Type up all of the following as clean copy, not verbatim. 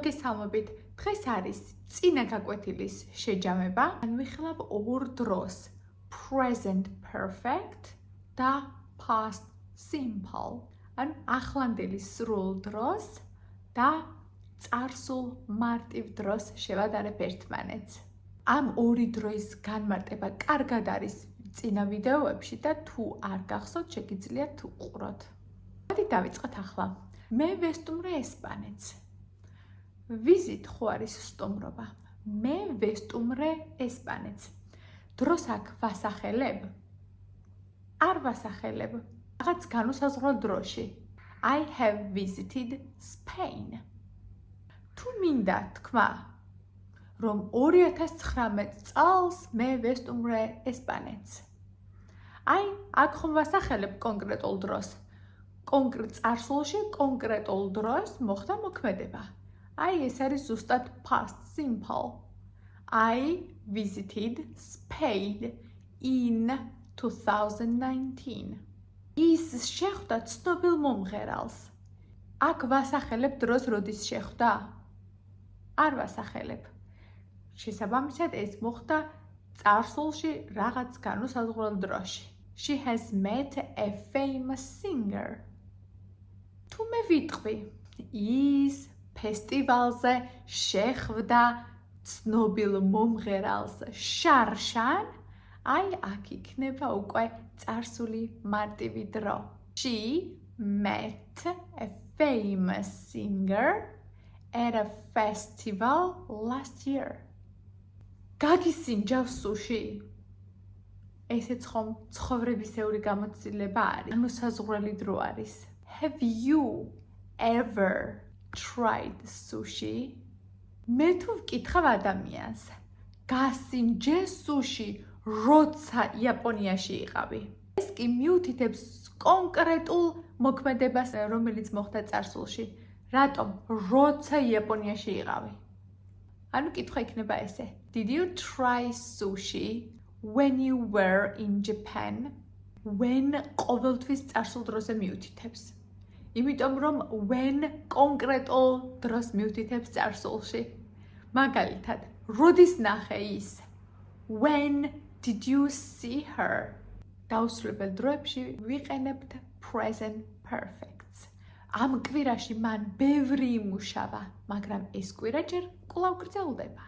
მოგესალმებით. დღეს არის წინა გაკვეთილის შეჯამება. განვიხილავ ორ დროს present perfect და past simple. ანუ ახლანდელი სრულ დროს და წარსულ მარტივ დროს შევადარებ ერთმანეთს. ამ ორი დროის განმარტება კარგად არის წინა ვიდეოებში და თუ არ გახსოვთ, შეგიძლიათ უყუროთ. მოდით დავიწყოთ ახლა. მე ვესტუმრე ესპანეთს. Visit ხო არის სტუმრობა. მე ვესტუმრე ესპანეთს. დროს აქ ვასახელებ? არ ვასახელებ. რაღაც განუსაზღვრო დროში. I have visited Spain. თუ მინდა თქვა, რომ 2019 წელს მე ვესტუმრე ესპანეთს. აი, აქ ხომ ვასახელებ კონკრეტულ დროს. კონკრეტ წარსულში კონკრეტულ დროს მოხდა მოქმედება. აი, ეს არის ზუსტად past simple. I visited Spain in 2019. ის შეხვდა ცნობილ მომღერალს. აქ ვასახელებ დროს, როდის შეხვდა? არ ვასახელებ. შესაბამისად, ეს მოხდა წარსულში რაღაც განუსაზღვრელ დროში. She has met a famous singer. თუ მე ვიტყვი, ის ფესტივალზე შეხვდა ცნობილ მომღერალს შარშან, აი აქ იქნება უკვე წარსული მარტივი დრო. She met a famous singer at a festival last year. გაგისინჯავს სუში? ესეც ხომ ცხოვრებისეული გამოცდილება არის. განუსაზღვრელი დრო არის. Have you ever tried sushi? მე თუ ვკითხავ ადამიანს, გასინჯე სუში, როცა იაპონიაში იყავი? ეს კი მიუთითებს კონკრეტულ მოქმედებას, რომელიც მოხდა წარსულში. რატომ? როცა იაპონიაში იყავი. ანუ კითხვა იქნება ესე. Did you try sushi when you were in Japan? When ყოველთვის წარსულ დროზე მიუთითებს. იმიტომ რომ when კონკრეტულ დროს მიუთითებს წარსულში. მაგალითად, როდის ნახე ის? When did you see her? დაუსრულებელ დროებში ვიყენებთ present perfects. ამ კვირაში მან ბევრი იმუშავა, მაგრამ ეს კვირა ჯერ კვლავ გრძელდება.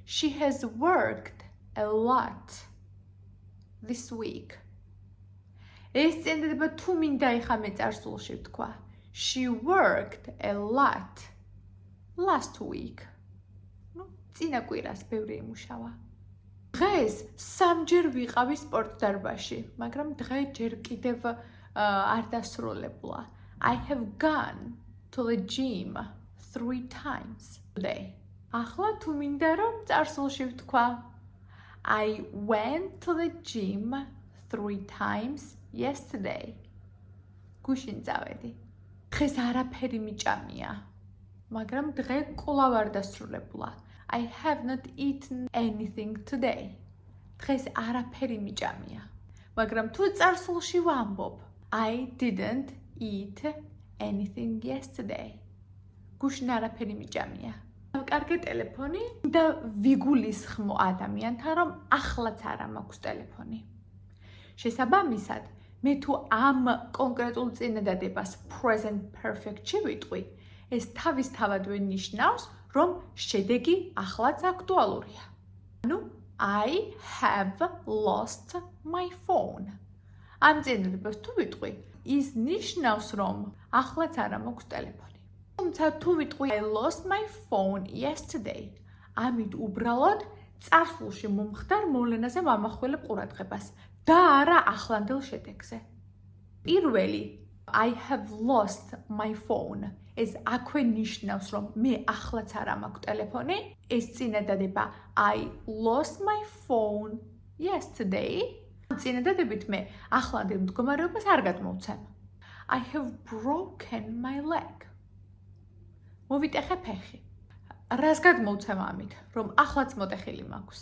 She has worked a lot this week. ეს წინდება თუ მინდა იხამე წარსულში ვთქვა. She worked a lot last week. ნუ წინა კვირას ბევრი იმუშავა. დღეს სამჯერ ვიყავი სპორტ დარბაზში, მაგრამ დღე ჯერ კიდევ არ დასრულებულა. I have gone to the gym 3 times today. ახლა თუ მინდა რომ წარსულში ვთქვა. I went to the gym 3 times yesterday. გუშინ წავედი. დღეს არაფერი მიჭამია, მაგრამ დღე კვლავ არ დასრულებულა. I have not eaten anything today. დღეს არაფერი მიჭამია, მაგრამ თუ წარსულში ვამბობ. I didn't eat anything yesterday. გუშინ არაფერი მიჭამია. კარგი ტელეფონი და ვიგულისხმო ადამიანთან, რომ ახლაც არა მაქვს ტელეფონი. შესაბამისად, მე თუ ამ კონკრეტულ წინადადებას present perfect-ში ვიტყვი, ეს თავისთავადვე ნიშნავს, რომ შედეგი ახლაც აქტუალურია. ანუ I have lost my phone. ამ წინადადებას თუ ვიტყვი, ის ნიშნავს, რომ ახლაც არა მაქვს ტელეფონი. თუმცა თუ ვიტყვი I lost my phone yesterday, ამით უბრალოდ წარსულში მომხდარ მოვლენაზე ვამახვილებ ყურადღებას და არა ახლანდელ შედეგზე. პირველი I have lost my phone. ეს აქვე ნიშნავს, რომ მე ახლაც არა მაქვს ტელეფონი. ეს წინადადება I lost my phone yesterday. წინადადებით მე ახლანდელ მდგომარეობას არ გადმოვცემ. I have broken my leg. მოვიტეხე ფეხი. რას გადმოვცემ ამით, რომ ახლაც მოტეხილი მაქვს?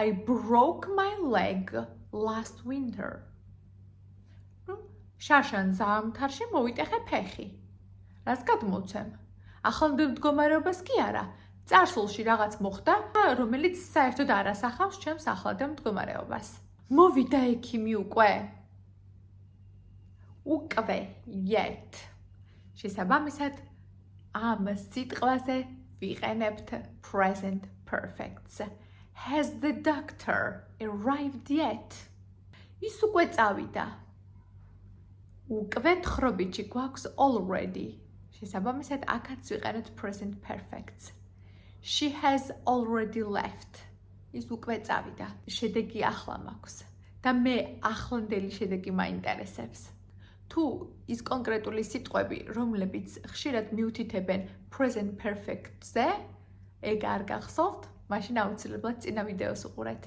I broke my leg last winter. შარშან ზამთარში მოვიტეხე ფეხი. რას გადმოვცემ? ახლანდელ მდგომარეობას კი არა. წარსულში რაღაც მოხდა, რომელიც საერთოდ არ ასახავს ჩემს ახლანდელ მდგომარეობას. მოვიდა ექიმი უკვე. უკვე yet. შესაბამისად, ამ სიტყვაზე ვიყენებთ present perfects. Has the doctor arrived yet? ის უკვე წავიდა. უკვე თხრობიჩი გვაქვს already. შესაბამისად, აქაც ვიყენებთ present perfects. She has already left. ის უკვე წავიდა. შედეგი ახლა მაქვს და მე ახლანდელი შედეგი მაინტერესებს. თუ ის კონკრეტული სიტყვები, რომლებიც ხშირად მიუთითებენ present perfect-ზე, ეგ არ გახსოვთ, მაშინ აუცილებლად წინა ვიდეოს უყურეთ.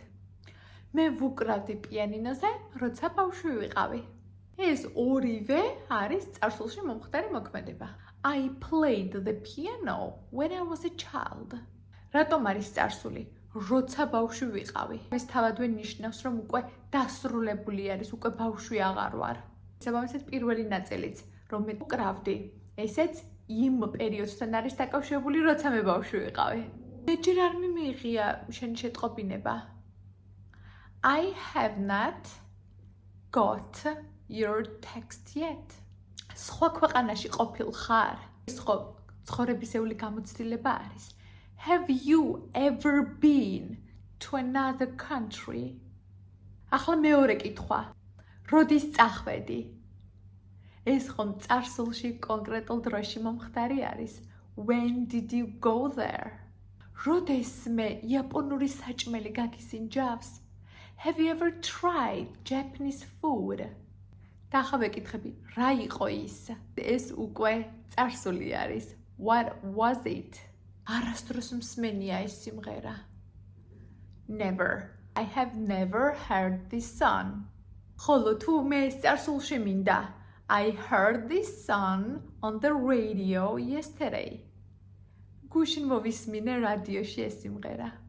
მე ვუკრავდი პიანინოზე, როცა ბავშვი ვიყავი. ეს ორივე არის წარსულში მომხდარი მოქმედება. I played the piano when I was a child. რატომ არის წარსული? როცა ბავშვი ვიყავი. ეს თავადვე ნიშნავს, რომ უკვე დასრულებული არის, უკვე ბავშვი აღარ ვარ. შესაბამისად, პირველი ნაწილიც, რომ მე ვუკრავდი, ესეც იმ პერიოდთან არის დაკავშირებული, როცა მე ბავშვი ვიყავი. მე ჯერ არ მიმიღია შენი შეტყობინება. I have not got your text yet. სხვა ქვეყანაში ყოფილ ხარ? ეს ხო ცხოვრებისეული გამოცდილება არის. Have you ever been to another country? ახლა მეორე კითხვა. როდის წახვედი? ეს ხომ წარსულში კონკრეტულ დროში მომხდარი არის. When did you go there? როდესმე იაპონური საჭმელი გაგისინჯავს? Have you ever tried Japanese food? და ახლა ვეკითხები, რა იყო ის? ეს უკვე წარსული არის. What was it? არასდროს მსმენია ეს სიმღერა. Never. I have never heard this song. ხოლო თუ მე ეს წარსულში მინდა, I heard this song on the radio yesterday. გუშინ მოვისმინე რადიოში ეს სიმღერა.